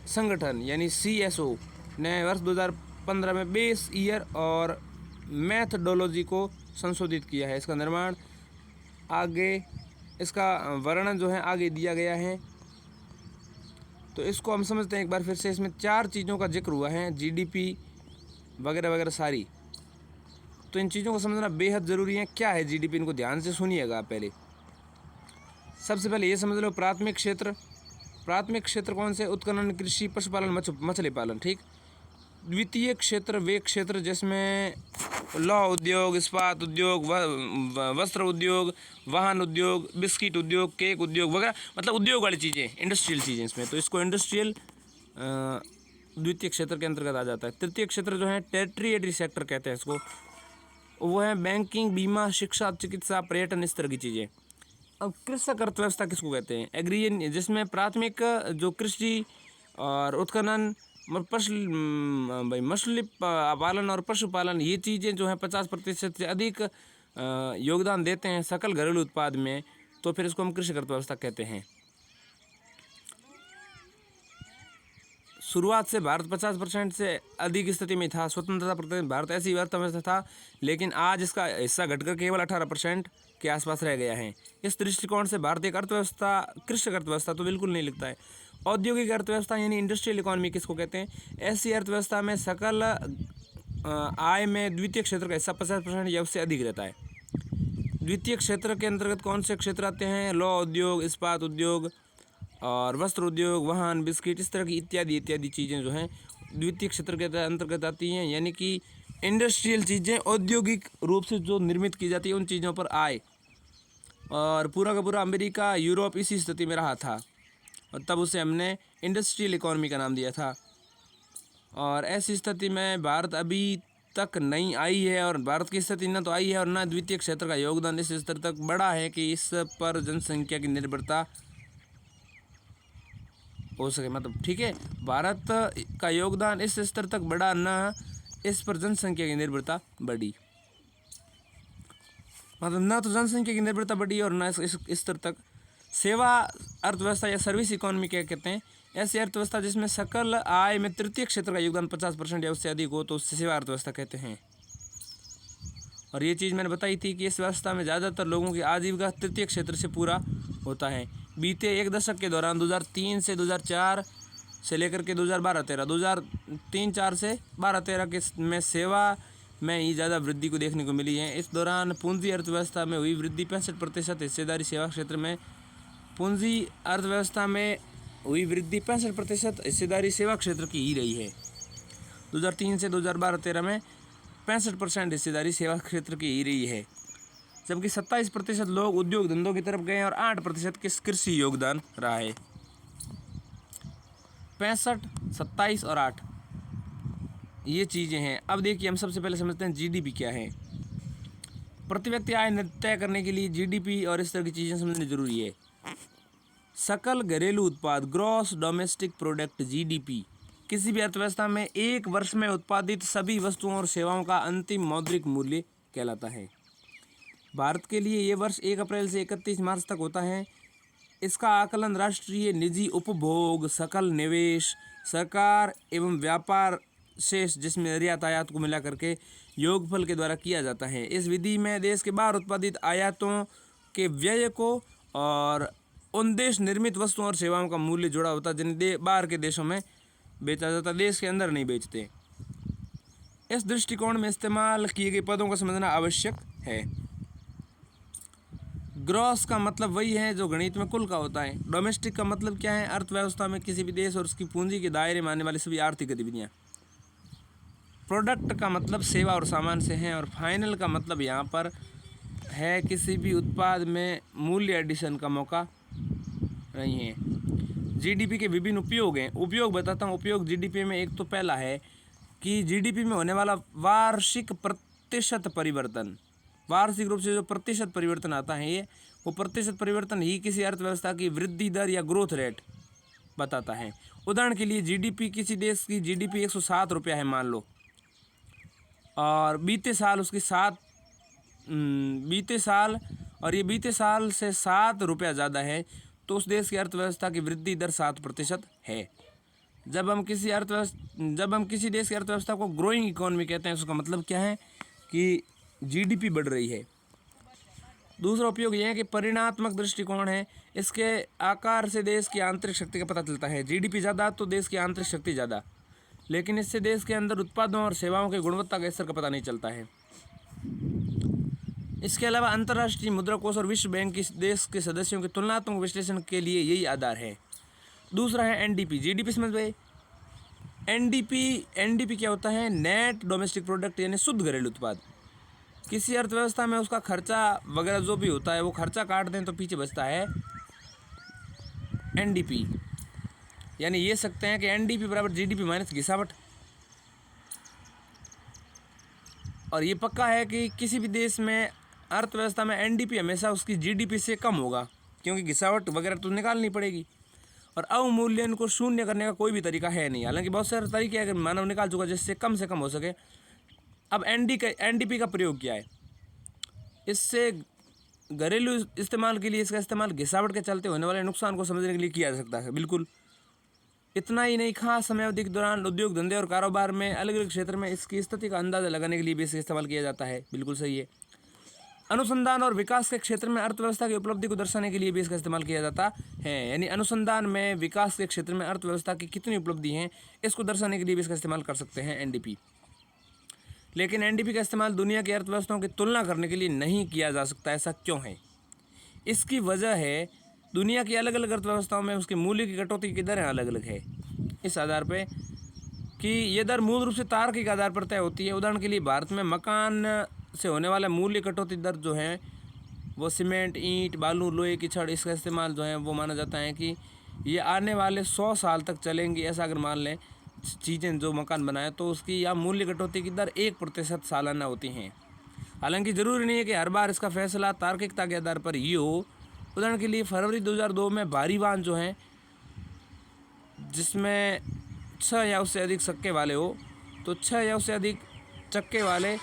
संगठन यानी CSO ने वर्ष 2015 में बेस ईयर और मैथडोलॉजी को संशोधित किया है। इसका वर्णन जो है आगे दिया गया है। तो इसको हम समझते हैं एक बार फिर से। इसमें 4 चीज़ों का जिक्र हुआ है, GDP वगैरह वगैरह सारी। तो इन चीज़ों को समझना बेहद ज़रूरी है। क्या है GDP, इनको ध्यान से सुनिएगा। पहले सबसे पहले ये समझ लो प्राथमिक क्षेत्र कौन से? उत्खनन, कृषि, पशुपालन, मछली पालन, ठीक। द्वितीय क्षेत्र वे क्षेत्र जिसमें लौह उद्योग, इस्पात उद्योग, वस्त्र उद्योग, वाहन उद्योग, बिस्किट उद्योग, केक उद्योग वगैरह, मतलब उद्योग वाली चीज़ें, इंडस्ट्रियल चीज़ें इसमें, तो इसको इंडस्ट्रियल द्वितीय क्षेत्र के अंतर्गत आ जाता है। तृतीय क्षेत्र जो है टेरिटरी सेक्टर कहते हैं इसको, वो है बैंकिंग, बीमा, शिक्षा, चिकित्सा, पर्यटन, इस तरह की चीज़ें। अब कृषक अर्थव्यवस्था किसको कहते हैं? एग्री, जिसमें प्राथमिक जो कृषि और उत्खनन, मछली पालन और पशुपालन, ये चीज़ें जो हैं 50% से अधिक योगदान देते हैं सकल घरेलू उत्पाद में। तो फिर इसको हम कृषि अर्थव्यवस्था कहते हैं। शुरुआत से भारत 50% से अधिक स्थिति में था। स्वतंत्रता प्रतिदिन भारत ऐसी अर्थव्यवस्था था, लेकिन आज इसका हिस्सा घटकर केवल 18% के आसपास रह गया है। इस दृष्टिकोण से भारत एक अर्थव्यवस्था, कृषि अर्थव्यवस्था तो बिल्कुल नहीं लिखता है। औद्योगिक अर्थव्यवस्था यानी इंडस्ट्रियल इकोनॉमी किसको कहते हैं? ऐसी अर्थव्यवस्था में सकल आय में द्वितीय क्षेत्र का हिस्सा 50% या उससे अधिक रहता है। द्वितीय क्षेत्र के अंतर्गत कौन से क्षेत्र आते हैं? लौह उद्योग, इस्पात उद्योग और वस्त्र उद्योग, वाहन, बिस्किट, इस तरह की इत्यादि इत्यादि चीज़ें जो हैं द्वितीय क्षेत्र के अंतर्गत आती हैं। यानी कि इंडस्ट्रियल चीज़ें औद्योगिक रूप से जो निर्मित की जाती है उन चीज़ों पर आय। और पूरा का पूरा अमेरिका, यूरोप इसी स्थिति में रहा था और तब उसे हमने इंडस्ट्रियल इकोनॉमी का नाम दिया था। और ऐसी स्थिति में भारत अभी तक नहीं आई है, और भारत की स्थिति न तो आई है और न द्वितीय क्षेत्र का योगदान इस स्तर तक बढ़ा है कि इस पर जनसंख्या की निर्भरता हो सके। मतलब ठीक है, भारत का योगदान इस स्तर तक बढ़ा, न इस पर जनसंख्या की निर्भरता बढ़ी। मतलब ना तो जनसंख्या की निर्भरता बढ़ी और ना इस स्तर तक। सेवा अर्थव्यवस्था या सर्विस इकोनॉमी क्या कहते हैं? ऐसी अर्थव्यवस्था जिसमें सकल आय में तृतीय क्षेत्र का योगदान 50% या उससे अधिक हो तो उससे सेवा अर्थव्यवस्था कहते हैं। और ये चीज़ मैंने बताई थी कि इस व्यवस्था में ज़्यादातर लोगों की आजीविका तृतीय क्षेत्र से पूरा होता है। बीते एक दशक के दौरान 2003 से 2004 से लेकर के 2012-13, 2003-4 से 12-13 के में सेवा में ही ज़्यादा वृद्धि को देखने को मिली है। इस दौरान पूंजी अर्थव्यवस्था में हुई वृद्धि 65% हिस्सेदारी सेवा क्षेत्र में। पूंजी अर्थव्यवस्था में हुई वृद्धि 65% हिस्सेदारी सेवा क्षेत्र की ही रही है। 2003 से 2012-13 में 65% हिस्सेदारी सेवा क्षेत्र की ही रही है, जबकि 27% लोग उद्योग धंधों की तरफ गए हैं और 8% किस कृषि योगदान रहा है। 65, 27 और 8 ये चीज़ें हैं। अब देखिए, हम सबसे पहले समझते हैं जीडीपी क्या है। प्रति व्यक्ति आय तय करने के लिए जीडीपी और इस तरह की चीज़ें समझनी जरूरी है। सकल घरेलू उत्पाद, ग्रॉस डोमेस्टिक प्रोडक्ट, जीडीपी किसी भी अर्थव्यवस्था में एक वर्ष में उत्पादित सभी वस्तुओं और सेवाओं का अंतिम मौद्रिक मूल्य कहलाता है। भारत के लिए ये वर्ष 1 अप्रैल से 31 मार्च तक होता है। इसका आकलन राष्ट्रीय निजी उपभोग, सकल निवेश, सरकार एवं व्यापार शेष जिसमें निर्यात आयात को मिला करके योगफल के द्वारा किया जाता है। इस विधि में देश के बाहर उत्पादित आयातों के व्यय को और उन देश निर्मित वस्तुओं और सेवाओं का मूल्य जुड़ा होता है जिन्हें बाहर के देशों में बेचा जाता, देश के अंदर नहीं बेचते। इस दृष्टिकोण में इस्तेमाल किए गए पदों को समझना आवश्यक है। ग्रॉस का मतलब वही है जो गणित में कुल का होता है। डोमेस्टिक का मतलब क्या है? अर्थव्यवस्था में किसी भी देश और उसकी पूंजी के दायरे में आने वाली सभी आर्थिक गतिविधियाँ। प्रोडक्ट का मतलब सेवा और सामान से है। और फाइनल का मतलब यहाँ पर है किसी भी उत्पाद में मूल्य एडिशन का मौका नहीं है। जीडीपी के विभिन्न उपयोग हैं। उपयोग बताता हूँ। उपयोग जीडीपी में एक तो पहला है कि जीडीपी में होने वाला वार्षिक प्रतिशत परिवर्तन, वार्षिक रूप से जो प्रतिशत परिवर्तन आता है ये वो प्रतिशत परिवर्तन ही किसी अर्थव्यवस्था की वृद्धि दर या ग्रोथ रेट बताता है। उदाहरण के लिए जीडीपी, किसी देश की जीडीपी 107 रुपया है मान लो, और बीते साल उसकी बीते साल से 7 रुपया ज़्यादा है, तो उस देश की अर्थव्यवस्था की वृद्धि दर 7% है। जब हम किसी देश की अर्थव्यवस्था को ग्रोइंग इकोनॉमी कहते हैं, उसका मतलब क्या है कि जीडीपी बढ़ रही है। दूसरा उपयोग यह है कि परिणात्मक दृष्टिकोण है। इसके आकार से देश की आंतरिक शक्ति का पता चलता है। जीडीपी ज़्यादा तो देश की आंतरिक शक्ति ज़्यादा, लेकिन इससे देश के अंदर उत्पादों और सेवाओं की गुणवत्ता का स्तर का पता नहीं चलता है। इसके अलावा अंतर्राष्ट्रीय मुद्रा कोष और विश्व बैंक की देश के सदस्यों के तुलनात्मक विश्लेषण के लिए यही आधार है। दूसरा है एनडीपी। जीडीपी समझ गए। एनडीपी क्या होता है? नेट डोमेस्टिक प्रोडक्ट यानी शुद्ध घरेलू उत्पाद। किसी अर्थव्यवस्था में उसका खर्चा वगैरह जो भी होता है वो खर्चा काट दें तो पीछे बचता है एनडीपी। यानी ये सकते हैं कि एनडीपी बराबर जीडीपी माइनस घिसावट। और ये पक्का है कि किसी भी देश में अर्थव्यवस्था में एनडीपी हमेशा उसकी जीडीपी से कम होगा, क्योंकि घिसावट वगैरह तो निकालनी पड़ेगी। और अवमूल्यन को शून्य करने का कोई भी तरीका है नहीं। हालांकि बहुत सारे तरीके अगर मानव निकाल चुका जिससे कम से कम हो सके। अब एनडीपी का प्रयोग क्या है? इससे घरेलू इस्तेमाल के लिए इसका इस्तेमाल घिसावट के चलते होने वाले नुकसान को समझने के लिए किया जा सकता है। बिल्कुल, इतना ही नहीं, खास समयावधि के दौरान उद्योग धंधे और कारोबार में अलग अलग क्षेत्र में इसकी स्थिति का अंदाजा लगाने के लिए भी इसका इस्तेमाल किया जाता है। बिल्कुल सही है। अनुसंधान और विकास के क्षेत्र में अर्थव्यवस्था की उपलब्धि को दर्शाने के लिए भी इसका इस्तेमाल किया जाता है। यानी अनुसंधान में, विकास के क्षेत्र में अर्थव्यवस्था की कितनी उपलब्धि हैं, इसको दर्शाने के लिए भी इसका इस्तेमाल कर सकते हैं एनडीपी। लेकिन एनडीपी का इस्तेमाल दुनिया की अर्थव्यवस्थाओं की तुलना करने के लिए नहीं किया जा सकता। ऐसा क्यों है? इसकी वजह है दुनिया की अलग अलग अर्थव्यवस्थाओं में उसके मूल्य की कटौती की दरें अलग अलग है। इस आधार पे कि ये दर मूल रूप से तार्किक आधार पर तय होती है। उदाहरण के लिए भारत में मकान से होने वाला मूल्य कटौती दर जो है वो सीमेंट, ईंट, बालू, लोहे की छड़, इसका इस्तेमाल जो है वो माना जाता है कि ये आने वाले 100 साल तक चलेंगी। ऐसा अगर मान लें चीज़ें जो मकान बनाए तो उसकी या मूल्य कटौती की दर 1% सालाना होती हैं। हालांकि ज़रूरी नहीं है कि हर बार इसका फैसला तार्किकता के आधार पर ही हो। उदाहरण के लिए फरवरी 2002 में भारी वाहन जो हैं जिसमें 6 या उससे अधिक चक्के वाले हो, तो 6 या उससे अधिक चक्के वाले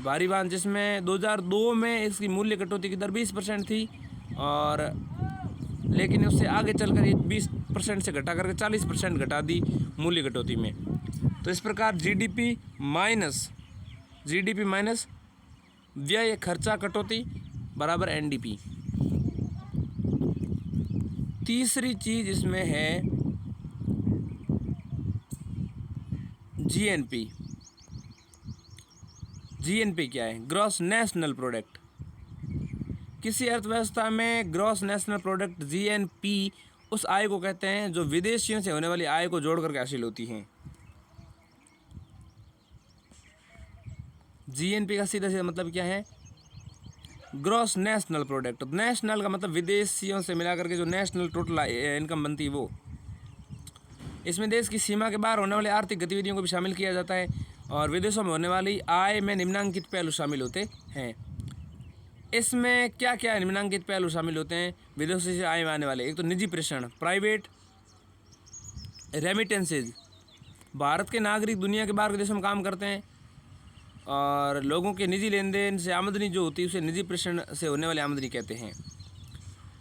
भारी वाहन जिसमें 2002 में इसकी मूल्य कटौती की दर 20% थी, और लेकिन उससे आगे चलकर ये 20% से घटा करके 40% घटा दी मूल्य कटौती में। तो इस प्रकार जीडीपी माइनस व्यय खर्चा कटौती बराबर एनडीपी। तीसरी चीज़ इसमें है जीएनपी। जीएनपी क्या है? Gross national product. किसी अर्थव्यवस्था में ग्रॉस नेशनल प्रोडक्ट जीएनपी उस आय को कहते हैं जो विदेशियों से होने वाली आय को जोड़ करके हासिल होती है। जीएनपी का सीधा सीधा मतलब क्या है? Gross national product. नेशनल का मतलब विदेशियों से मिला करके जो नेशनल टोटल इनकम बनती है वो। इसमें देश की सीमा के बाहर होने वाली आर्थिक गतिविधियों को भी शामिल किया जाता है, और विदेशों में होने वाली आय में निम्नांकित पहलू शामिल होते हैं। इसमें क्या क्या निम्नांकित पहलू शामिल होते हैं विदेशों से आय में आने वाले? एक तो निजी प्रेषण, प्राइवेट रेमिटेंसेज। भारत के नागरिक दुनिया के बाहर के देशों में काम करते हैं और लोगों के निजी लेन देन से आमदनी जो होती है उसे निजी प्रेषण से होने वाली आमदनी कहते हैं।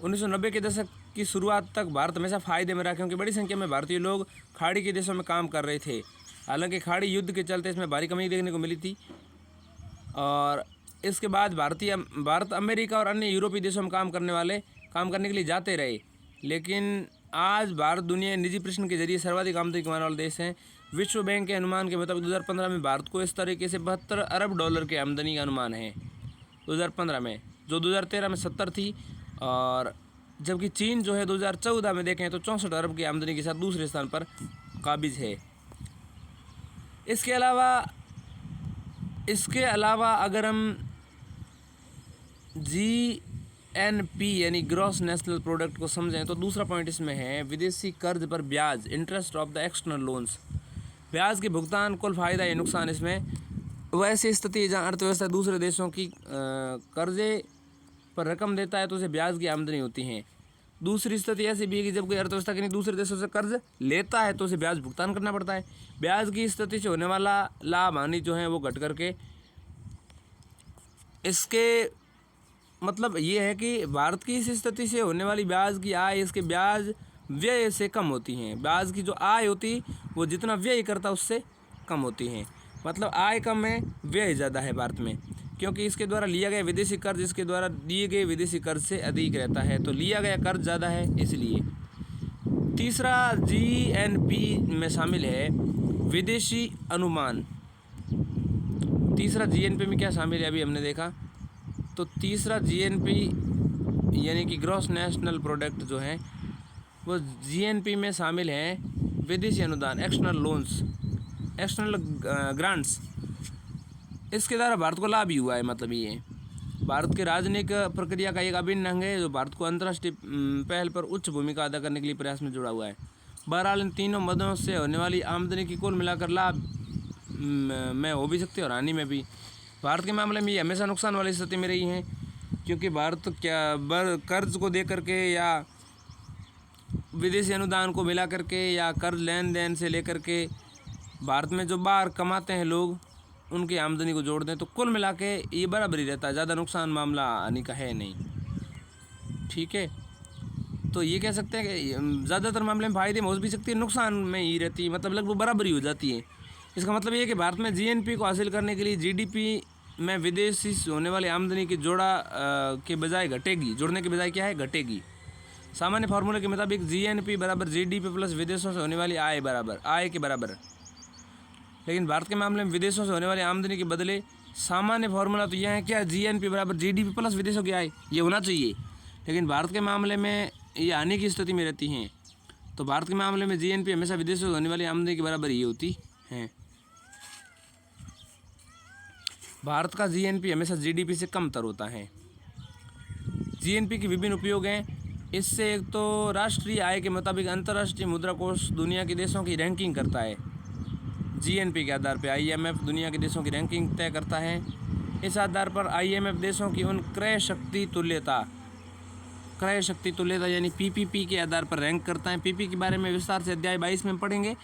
1990 के दशक की शुरुआत तक भारत हमेशा फ़ायदे में रहा, क्योंकि बड़ी संख्या में भारतीय लोग खाड़ी के देशों में काम कर रहे थे। हालांकि खाड़ी युद्ध के चलते इसमें भारी कमी देखने को मिली थी, और इसके बाद भारत अमेरिका और अन्य यूरोपीय देशों में काम करने के लिए जाते रहे। लेकिन आज भारत दुनिया निजी प्रेषण के जरिए सर्वाधिक आमदनी कमाने वाला देश है। विश्व बैंक के अनुमान के मुताबिक 2015 में भारत को इस तरीके से $72 अरब के आमदनी का अनुमान है 2015 में, जो 2013 में 70 थी, और जबकि चीन जो है 2014 में देखें तो 64 अरब की आमदनी के साथ दूसरे स्थान पर काबिज है। इसके अलावा अगर हम जीएनपी यानी ग्रॉस नेशनल प्रोडक्ट को समझें तो दूसरा पॉइंट इसमें है विदेशी कर्ज पर ब्याज, interest of the external loans. ब्याज के भुगतान, कुल फायदा या नुकसान। इसमें वह ऐसी स्थिति है जहाँ अर्थव्यवस्था दूसरे देशों की कर्जे पर रकम देता है तो उसे ब्याज की आमदनी होती है। दूसरी स्थिति ऐसी भी है कि जब कोई अर्थव्यवस्था किसी दूसरे देशों से कर्ज लेता है तो उसे ब्याज भुगतान करना पड़ता है। ब्याज की स्थिति से होने वाला लाभ हानि जो है वो घट करके, इसके मतलब ये है कि भारत की इस स्थिति से होने वाली ब्याज की आय इसके ब्याज व्यय से कम होती हैं। ब्याज की जो आय होती वो जितना व्यय करता उससे कम होती हैं। मतलब आय कम है, व्यय ज़्यादा है भारत में, क्योंकि इसके द्वारा लिया गया विदेशी कर्ज इसके द्वारा दिए गए विदेशी कर्ज से अधिक रहता है, तो लिया गया कर्ज ज़्यादा है इसलिए। तीसरा जीएनपी में शामिल है विदेशी अनुमान। तीसरा जीएनपी में क्या शामिल है अभी हमने देखा, तो तीसरा जीएनपी यानी कि ग्रॉस नेशनल प्रोडक्ट जो है वो जीएनपी में शामिल है विदेशी अनुदान, एक्सटर्नल लोन्स, एक्सटर्नल ग्रांट्स। इसके द्वारा भारत को लाभ ही हुआ है। मतलब ये भारत के राजनीतिक प्रक्रिया का एक अभिन्न अंग है जो भारत को अंतर्राष्ट्रीय पहल पर उच्च भूमिका अदा करने के लिए प्रयास में जुड़ा हुआ है। बहरहाल इन तीनों मदों से होने वाली आमदनी की कुल मिलाकर लाभ में हो भी सकती है और हानि में भी। भारत के मामले में ये हमेशा नुकसान वाली स्थिति में रही हैं, क्योंकि भारत कर्ज को दे करके या विदेशी अनुदान को मिला करके या कर्ज लेन देन से लेकर के भारत में जो बाहर कमाते हैं लोग उनकी आमदनी को जोड़ दें तो कुल मिला के ये बराबर ही रहता है, ज़्यादा नुकसान मामला हानि का है नहीं। ठीक है। तो ये कह सकते हैं कि ज़्यादातर मामले में फ़ायदे में हो भी सकती है, नुकसान में ही रहती है, मतलब लगभग बराबरी हो जाती है। इसका मतलब ये है कि भारत में जीएनपी को हासिल करने के लिए जीडीपी में विदेशी से होने वाली आमदनी की के बजाय घटेगी, जोड़ने के बजाय क्या है, घटेगी। सामान्य फार्मूले के मुताबिक जीएनपी बराबर जीडीपी प्लस विदेशों से होने वाली आय के बराबर। लेकिन भारत के मामले में विदेशों से होने वाली आमदनी के बदले सामान्य फार्मूला तो यह है क्या, जीएनपी बराबर जीडीपी प्लस विदेशों की आय, ये होना चाहिए। लेकिन भारत के मामले में ये आने की स्थिति में रहती हैं। तो भारत के मामले में जीएनपी हमेशा विदेशों से होने वाली आमदनी के बराबर ही होती है। भारत का जीएनपी हमेशा जीडीपी से कमतर होता है। जीएनपी के विभिन्न उपयोग हैं। इससे एक तो राष्ट्रीय आय के मुताबिक अंतर्राष्ट्रीय मुद्रा कोष दुनिया के देशों की रैंकिंग करता है। जीएनपी के आधार पर आईएमएफ दुनिया के देशों की रैंकिंग तय करता है। इस आधार पर आईएमएफ देशों की उन क्रय शक्ति तुल्यता यानी पीपीपी के आधार पर रैंक करता है। पीपी के बारे में विस्तार से अध्याय 22 में पढ़ेंगे।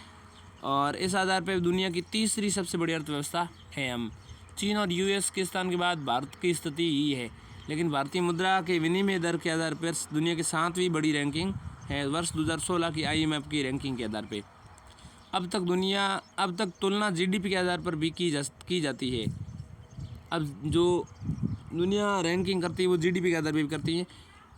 और इस आधार पर दुनिया की तीसरी सबसे बड़ी अर्थव्यवस्था है हम। चीन और यूएस के स्थान के बाद भारत की स्थिति यही है। लेकिन भारतीय मुद्रा के विनिमय दर के आधार पर दुनिया की 7वीं बड़ी रैंकिंग है वर्ष 2016 की आईएमएफ की रैंकिंग के आधार पर। अब तक तुलना जीडीपी के आधार पर भी की जाती है। अब जो दुनिया रैंकिंग करती है वो जीडीपी के आधार पर भी करती है।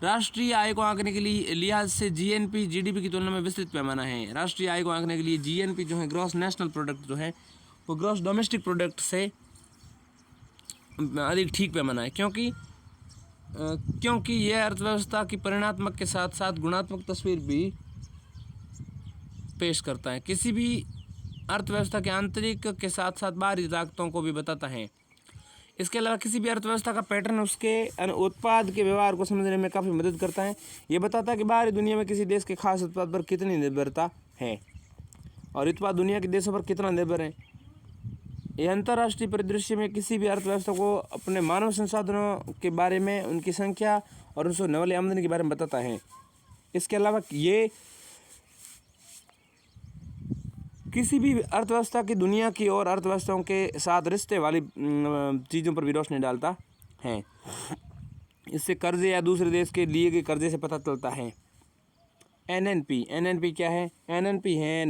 राष्ट्रीय आय को आंकने के लिए लिहाज से जीएनपी जीडीपी की तुलना में विस्तृत पैमाना है। राष्ट्रीय आय को आंकने के लिए जीएनपी जो है, ग्रॉस नेशनल प्रोडक्ट जो है, वो ग्रॉस डोमेस्टिक प्रोडक्ट से अधिक ठीक पैमाना है, क्योंकि यह अर्थव्यवस्था की परिणात्मक के साथ साथ गुणात्मक तस्वीर भी पेश करता है। किसी भी अर्थव्यवस्था के आंतरिक के साथ साथ बाहरी ताकतों को भी बताता है। इसके अलावा किसी भी अर्थव्यवस्था का पैटर्न उसके उत्पाद के व्यवहार को समझने में काफ़ी मदद करता है। ये बताता है कि बाहरी दुनिया में किसी देश के खास उत्पाद पर कितनी निर्भरता है और उत्पाद दुनिया के देशों पर कितना निर्भर है। यह अंतर्राष्ट्रीय परिदृश्य में किसी भी अर्थव्यवस्था को अपने मानव संसाधनों के बारे में, उनकी संख्या और उनसे होने वाली आमदनी के बारे में बताता है। इसके अलावा ये किसी भी अर्थव्यवस्था की दुनिया की और अर्थव्यवस्थाओं के साथ रिश्ते वाली चीज़ों पर भी रोशनी डालता है। इससे कर्जे या दूसरे देश के लिए गए कर्जे से पता चलता है। एनएनपी क्या है? एनएनपी है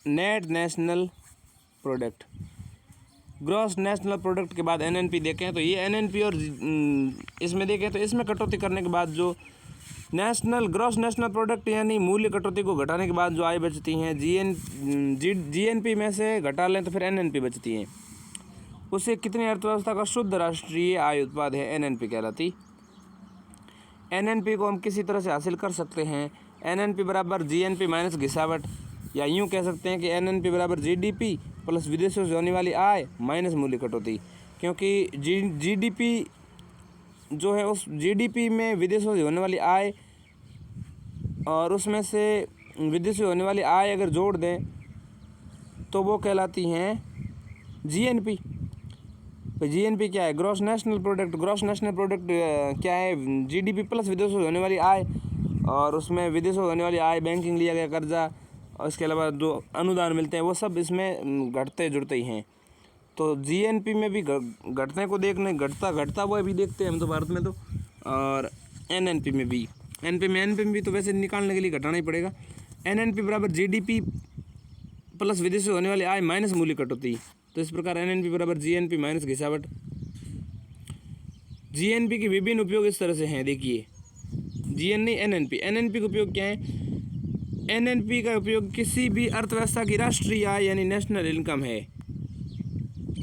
net national product. Gross national product के बाद एनएनपी देखें तो ये एनएनपी और इसमें देखें तो इसमें कटौती करने के बाद जो ग्रॉस नेशनल प्रोडक्ट यानी मूल्य कटौती को घटाने के बाद जो आय बचती हैं, जीएनपी में से घटा लें तो फिर एनएनपी बचती है। उससे कितनी अर्थव्यवस्था का शुद्ध राष्ट्रीय आय उत्पाद है, एनएनपी कहलाती। एनएनपी को हम किसी तरह से हासिल कर सकते हैं। एनएनपी बराबर जीएनपी माइनस घिसावट, या यूँ कह सकते हैं कि एनएनपी बराबर जीडीपी प्लस विदेशों से होने वाली आय माइनस मूल्य कटौती, क्योंकि जीडीपी जो है उस जीडीपी में विदेशों से होने वाली आय और उसमें से विदेशों से होने वाली आय अगर जोड़ दें तो वो कहलाती हैं जीएनपी। तो जीएनपी क्या है? Gross national product. Gross national product क्या है? जीडीपी प्लस विदेशों से होने वाली आय, और उसमें विदेशों से होने वाली आय, बैंकिंग लिया गया कर्जा और इसके अलावा जो अनुदान मिलते हैं वो सब इसमें घटते जुड़ते ही हैं। तो जीएनपी में भी घटने को देखने घटता वो भी देखते हैं हम तो भारत में तो। और एनएनपी में भी एनपी में भी तो वैसे निकालने के लिए घटाना ही पड़ेगा। एनएनपी बराबर जीडीपी प्लस विदेश से होने वाली आय माइनस मूल्य कटौती। तो इस प्रकार एनएनपी बराबर जीएनपी माइनस घिसावट। जीएनपी के विभिन्न उपयोग इस तरह से हैं, देखिए एनएनपी का उपयोग क्या है? एनएनपी का उपयोग किसी भी अर्थव्यवस्था की राष्ट्रीय आय यानी नेशनल इनकम है।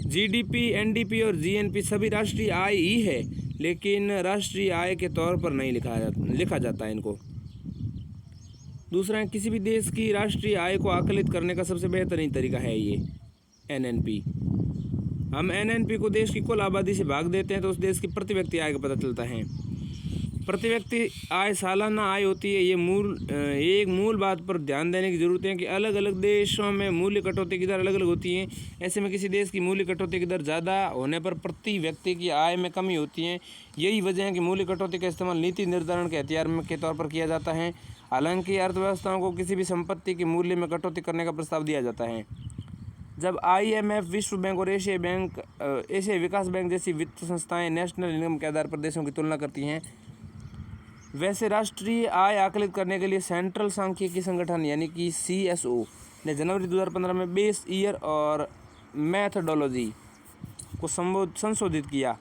जीडीपी, एनडीपी और जीएनपी सभी राष्ट्रीय आय ही है, लेकिन राष्ट्रीय आय के तौर पर नहीं लिखा जाता है इनको। दूसरा है, किसी भी देश की राष्ट्रीय आय को आकलित करने का सबसे बेहतरीन तरीका है ये एनएनपी। हम एनएनपी को देश की कुल आबादी से भाग देते हैं तो उस देश की प्रति व्यक्ति आय का पता चलता है। प्रति व्यक्ति आय सालाना आय होती है। ये एक मूल बात पर ध्यान देने की ज़रूरत है कि अलग अलग देशों में मूल्य कटौती की दर अलग अलग होती है। ऐसे में किसी देश की मूल्य कटौती की दर ज़्यादा होने पर प्रति व्यक्ति की आय में कमी होती है। यही वजह है कि मूल्य कटौती का इस्तेमाल नीति निर्धारण के हथियार के तौर पर किया जाता है। हालांकि अर्थव्यवस्थाओं को किसी भी संपत्ति के मूल्य में कटौती करने का प्रस्ताव दिया जाता है। जब IMF, विश्व बैंक और एशियाई विकास बैंक जैसी वित्त संस्थाएं नेशनल इनकम के आधार पर देशों की तुलना करती हैं, वैसे राष्ट्रीय आय आकलित करने के लिए सेंट्रल सांख्यिकी संगठन यानी कि CSO ने जनवरी 2015 में बेस ईयर और मैथडोलॉजी को संशोधित किया।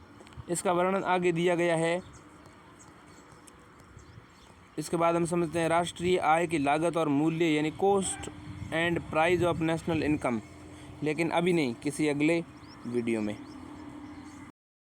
इसका वर्णन आगे दिया गया है। इसके बाद हम समझते हैं राष्ट्रीय आय की लागत और मूल्य यानी cost and price of national income, लेकिन अभी नहीं, किसी अगले वीडियो में।